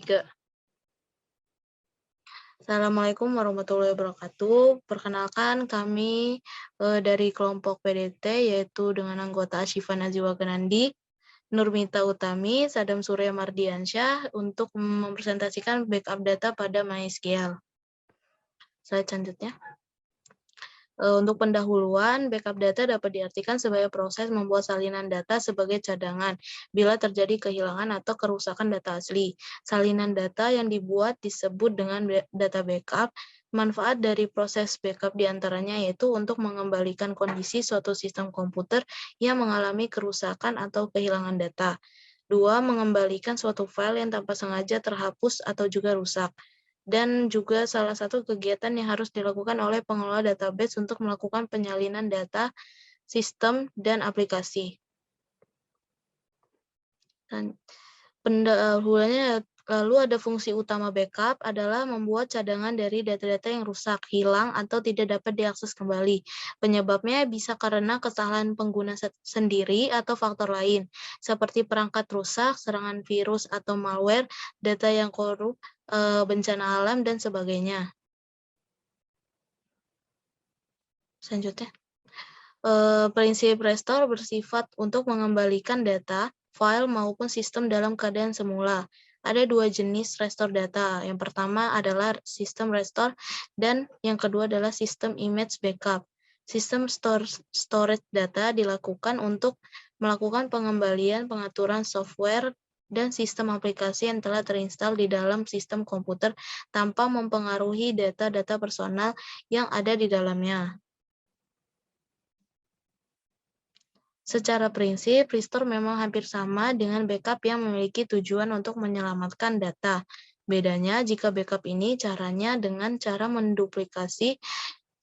3. Assalamualaikum warahmatullahi wabarakatuh. Perkenalkan kami dari kelompok PDT yaitu dengan anggota Asyifa Najwa Ganandi, Nurmita Utami, Sadam Surya Mardiansyah untuk mempresentasikan backup data pada MySQL. Slide selanjutnya. Untuk pendahuluan, backup data dapat diartikan sebagai proses membuat salinan data sebagai cadangan bila terjadi kehilangan atau kerusakan data asli. Salinan data yang dibuat disebut dengan data backup. Manfaat dari proses backup diantaranya yaitu untuk mengembalikan kondisi suatu sistem komputer yang mengalami kerusakan atau kehilangan data. 2. Mengembalikan suatu file yang tanpa sengaja terhapus atau juga rusak. Dan juga salah satu kegiatan yang harus dilakukan oleh pengelola database untuk melakukan penyalinan data, sistem, dan aplikasi. Dan pendahuluannya lalu ada fungsi utama backup adalah membuat cadangan dari data-data yang rusak, hilang, atau tidak dapat diakses kembali. Penyebabnya bisa karena kesalahan pengguna sendiri atau faktor lain, seperti perangkat rusak, serangan virus atau malware, data yang korup, bencana alam, dan sebagainya. Selanjutnya, prinsip restore bersifat untuk mengembalikan data, file, maupun sistem dalam keadaan semula. Ada 2 jenis restore data. Yang pertama adalah sistem restore dan yang kedua adalah sistem image backup. Sistem storage data dilakukan untuk melakukan pengembalian pengaturan software dan sistem aplikasi yang telah terinstall di dalam sistem komputer tanpa mempengaruhi data-data personal yang ada di dalamnya. Secara prinsip, restore memang hampir sama dengan backup yang memiliki tujuan untuk menyelamatkan data. Bedanya jika backup ini caranya dengan cara menduplikasi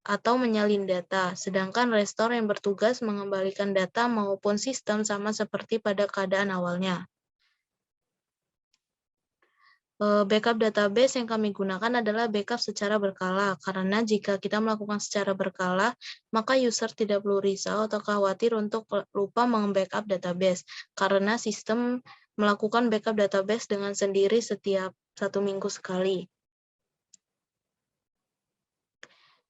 atau menyalin data, sedangkan restore yang bertugas mengembalikan data maupun sistem sama seperti pada keadaan awalnya. Backup database yang kami gunakan adalah backup secara berkala, karena jika kita melakukan secara berkala, maka user tidak perlu risau atau khawatir untuk lupa meng-backup database, karena sistem melakukan backup database dengan sendiri setiap 1 minggu sekali.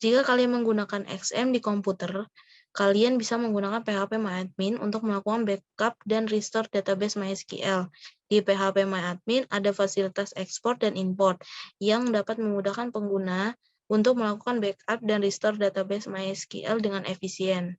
Jika kalian menggunakan XM di komputer, kalian bisa menggunakan phpMyAdmin untuk melakukan backup dan restore database MySQL. Di phpMyAdmin ada fasilitas ekspor dan import yang dapat memudahkan pengguna untuk melakukan backup dan restore database MySQL dengan efisien.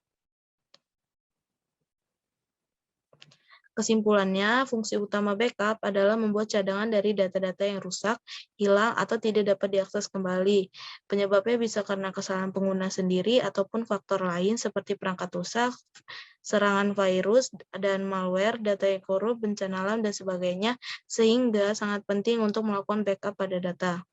Kesimpulannya, fungsi utama backup adalah membuat cadangan dari data-data yang rusak, hilang, atau tidak dapat diakses kembali. Penyebabnya bisa karena kesalahan pengguna sendiri ataupun faktor lain seperti perangkat rusak, serangan virus dan malware, data yang korup, bencana alam, dan sebagainya, sehingga sangat penting untuk melakukan backup pada data.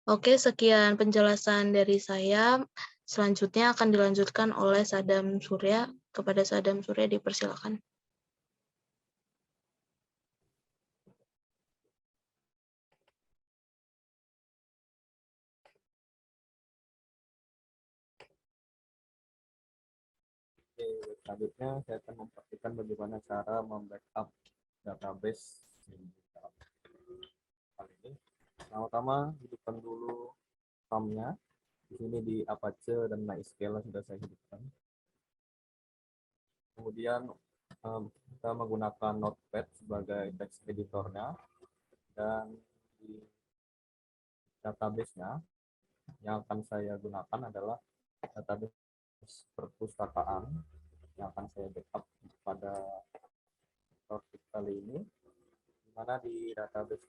Oke, sekian penjelasan dari saya. Selanjutnya akan dilanjutkan oleh Sadam Surya. Kepada Sadam Surya dipersilakan. Oke, selanjutnya saya akan mempraktikkan bagaimana cara membackup database kali ini. Pertama, hidupkan dulu RAM-nya. Di sini di Apache dan MySQL sudah saya hidupkan. Kemudian kita menggunakan Notepad sebagai text editornya, dan di database-nya yang akan saya gunakan adalah database perpustakaan yang akan saya backup pada topik kali ini, di mana di database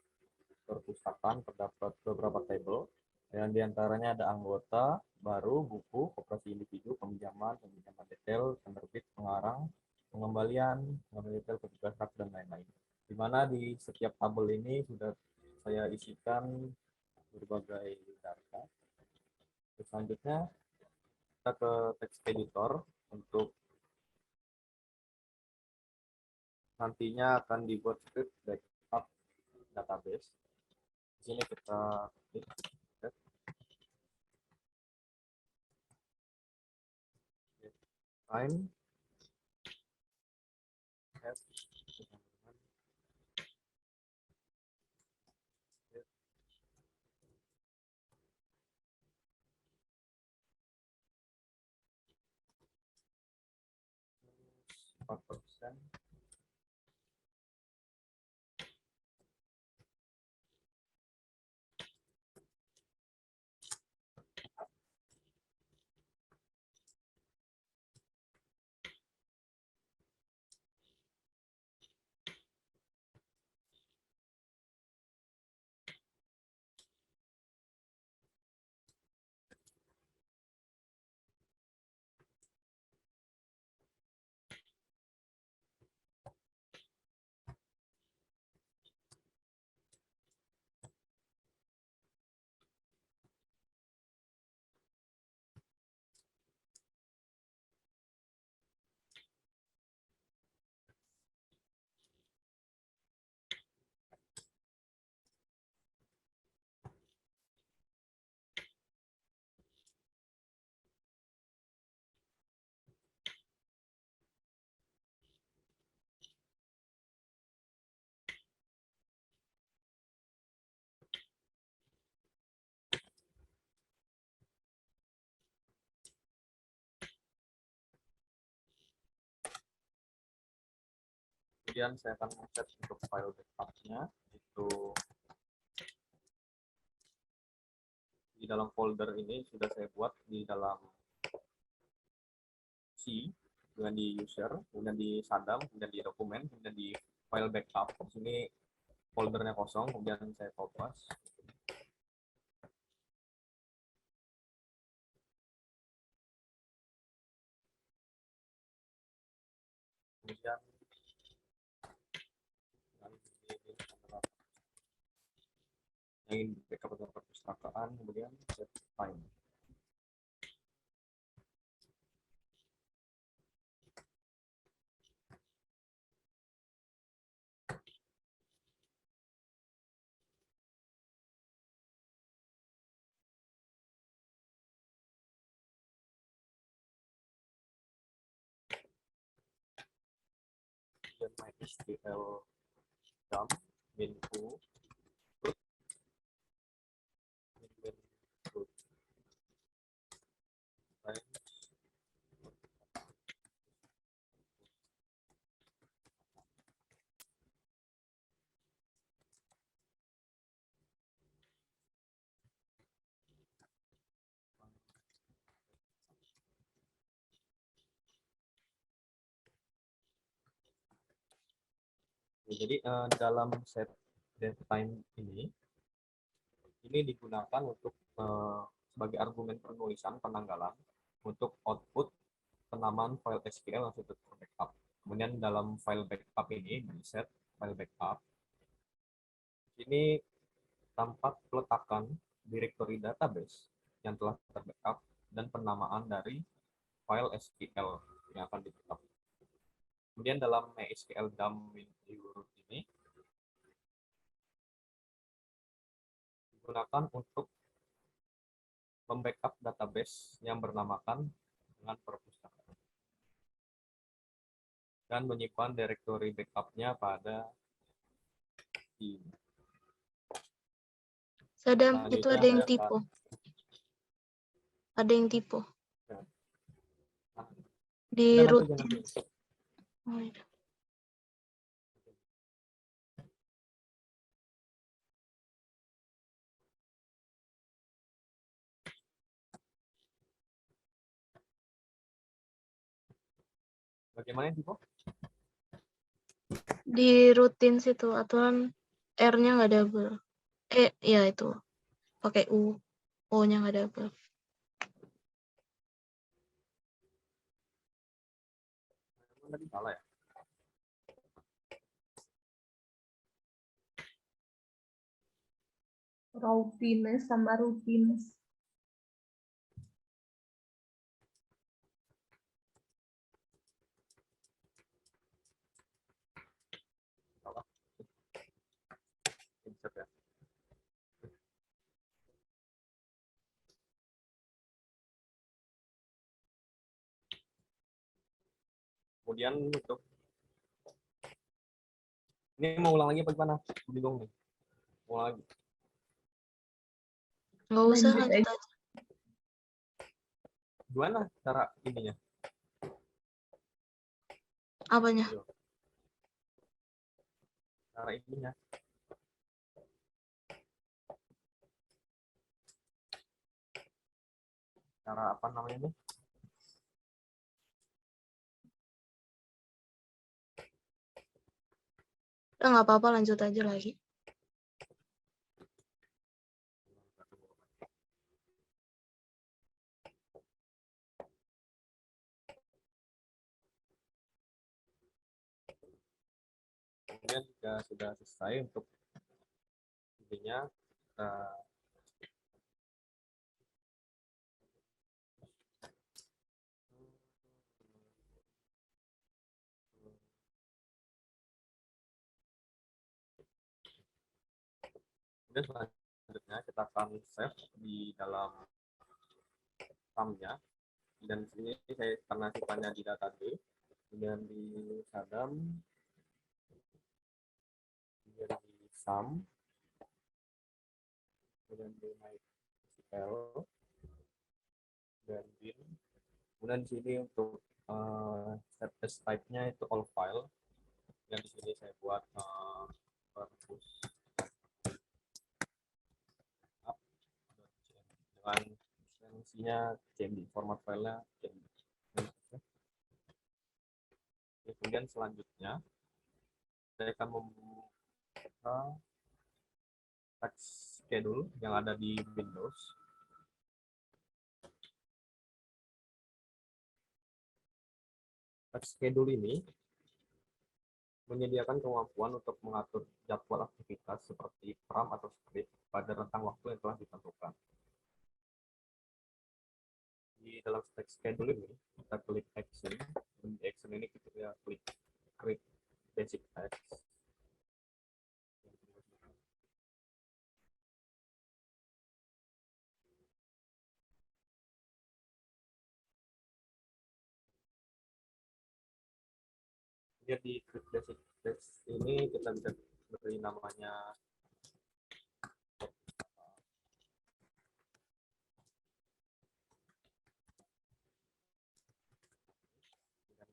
perpustakaan terdapat beberapa tabel yang diantaranya ada anggota, baru, buku, koperasi individu, peminjaman detail, penerbit, pengarang, pengembalian detail, petugas hak, dan lain-lain. Di mana di setiap tabel ini sudah saya isikan berbagai data. Selanjutnya kita ke text editor untuk nantinya akan dibuat script backup database. Di sini kita klik time 4%. Kemudian saya akan set untuk file backupnya itu di dalam folder ini sudah saya buat di dalam C, kemudian di user, kemudian di sadam, kemudian di dokumen, kemudian di file backup. Di sini foldernya kosong, kemudian saya kopas. Kemudian yang ingin backup atau perpustakaan, kemudian set time. Kemudian MySQL dump info root root times. Jadi dalam set datetime ini digunakan untuk sebagai argumen penulisan penanggalan untuk output penamaan file SQL yang sudah terbackup. Kemudian dalam file backup ini di set file backup ini tampak peletakan directory database yang telah terbackup dan penamaan dari file SQL yang akan di-backup. Kemudian dalam MySQL dump root ini digunakan untuk membackup database yang bernamakan dengan perpustakaan dan menyimpan directory backupnya pada ini. Sadam, itu ada yang tipe. Ada yang tipe. Di root. Oh, iya. Bagaimana tipe? Di rutin situ aturan R-nya nggak double. Ya itu pakai U, O-nya nggak double. Tadi salah ya? Routines sama routines. Salah. Insert ya. Kemudian untuk ini mau ulang lagi apa gimana? Bingung nih. Ulang lagi. Nggak usah, Lanjut lanjut aja. aja. Gimana cara ininya? Apanya? Ayo, cara ininya. Cara apa namanya ini? Udah nggak apa-apa, lanjut aja lagi. Kemudian jika sudah selesai untuk intinya, kita kemudian selanjutnya kita akan save di dalam RAM-nya, dan di sini saya karena sifatnya di database, kemudian di Sadam, kemudian di SAM, kemudian di MySQL, dan bin. Kemudian di sini untuk status type-nya itu all file, dan di sini saya buat perpus up dengan ekstensinya CMD, format filenya CMD. Kemudian selanjutnya saya akan membuka text schedule yang ada di Windows. Text schedule ini menyediakan kemampuan untuk mengatur jadwal aktivitas seperti program atau script pada rentang waktu yang telah ditentukan. Di dalam text schedule ini, kita klik action, dan di action ini kita klik create basic text. Kemudian di create basic text ini kita bisa beri namanya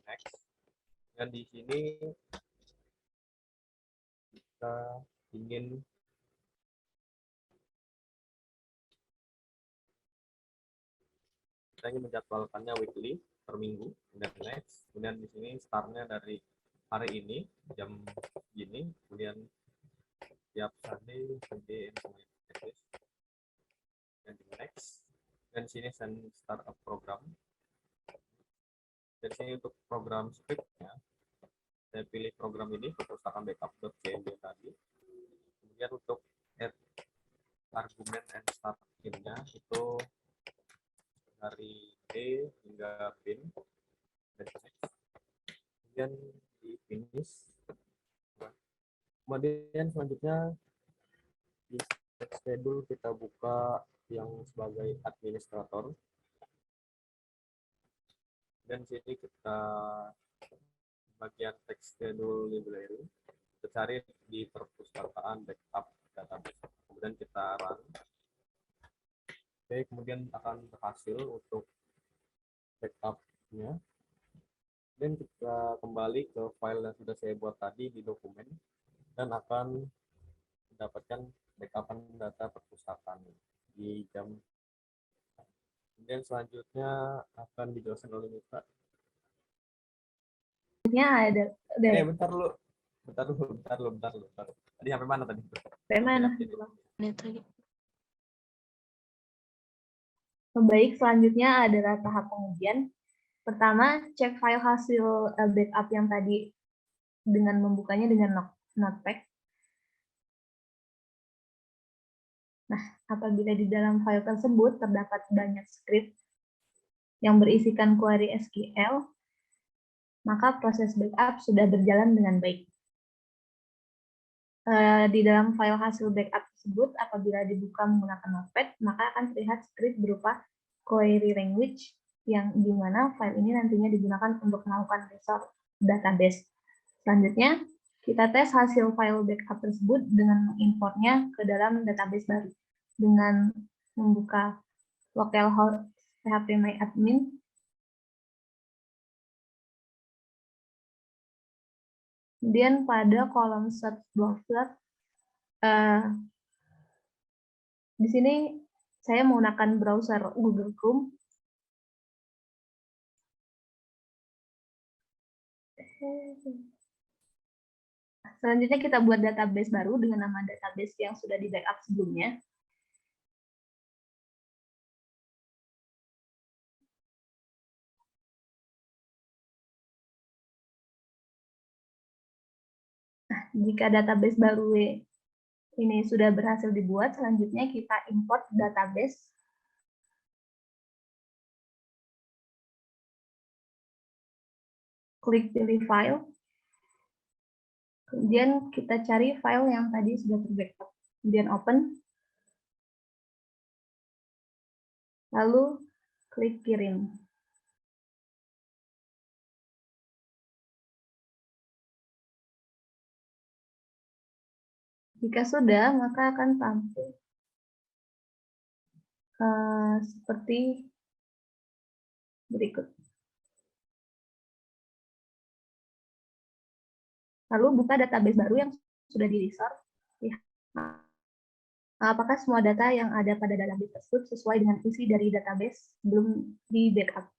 next. Dan di sini kita ingin menjadwalkannya weekly, per minggu, dan next. Kemudian di sini startnya dari hari ini jam gini, kemudian tiap Sunday dan di next. Dan sini send start up program. Dan sini untuk program scriptnya, saya pilih program ini, perpustakaan backup.cmd tadi. Kemudian untuk add argumen and start in-nya itu dari D hingga bin. Dan next. Kemudian di finish. Kemudian selanjutnya di schedule kita buka yang sebagai administrator, dan sini kita bagian text schedule library, kita cari di perpustakaan backup database, kemudian kita run. Oke, kemudian akan berhasil untuk backupnya, dan kita kembali ke file yang sudah saya buat tadi di dokumen, dan akan mendapatkan backupan data perpustakaan di jam. Kemudian selanjutnya akan dijelaskan oleh Mita. Ada Bentar lu. Tadi sampai mana tadi? sampai mana? Ini tadi. Baik, selanjutnya adalah tahap pengujian. Pertama, cek file hasil backup yang tadi dengan membukanya dengan Notepad. Nah, apabila di dalam file tersebut terdapat banyak script yang berisikan query SQL, maka proses backup sudah berjalan dengan baik. Di dalam file hasil backup tersebut, apabila dibuka menggunakan Notepad, maka akan terlihat script berupa query language, yang di mana file ini nantinya digunakan untuk melakukan restore database. Selanjutnya, kita tes hasil file backup tersebut dengan mengimport-nya ke dalam database baru dengan membuka localhost phpMyAdmin Kemudian pada kolom search browser, di sini saya menggunakan browser Google Chrome. Selanjutnya kita buat database baru dengan nama database yang sudah di backup sebelumnya. Nah, jika database baru ini sudah berhasil dibuat, selanjutnya kita import database. Klik pilih file. Kemudian kita cari file yang tadi sudah terbackup. Kemudian open. Lalu klik kirim. Jika sudah, maka akan tampil seperti berikut. Lalu buka database baru yang sudah di-restore. Apakah semua data yang ada pada database tersebut sesuai dengan isi dari database sebelum di-backup.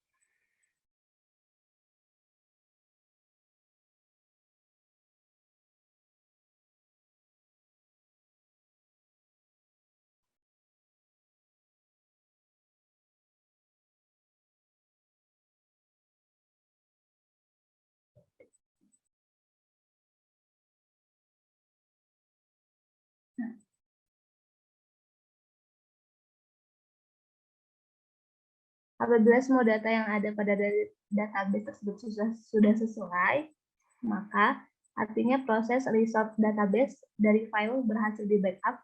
Apabila semua data yang ada pada database tersebut sudah sesuai, maka artinya proses restore database dari file berhasil di-backup.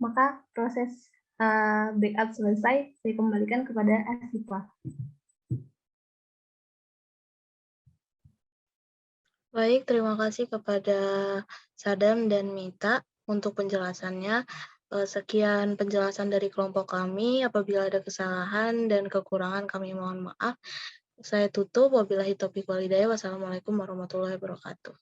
Maka proses backup selesai, dikembalikan kepada Ashifa. Baik, terima kasih kepada Sadam dan Mita untuk penjelasannya. Sekian penjelasan dari kelompok kami. Apabila ada kesalahan dan kekurangan, kami mohon maaf. Saya tutup. Wabillahi taufiq wal hidayah. Wassalamualaikum warahmatullahi wabarakatuh.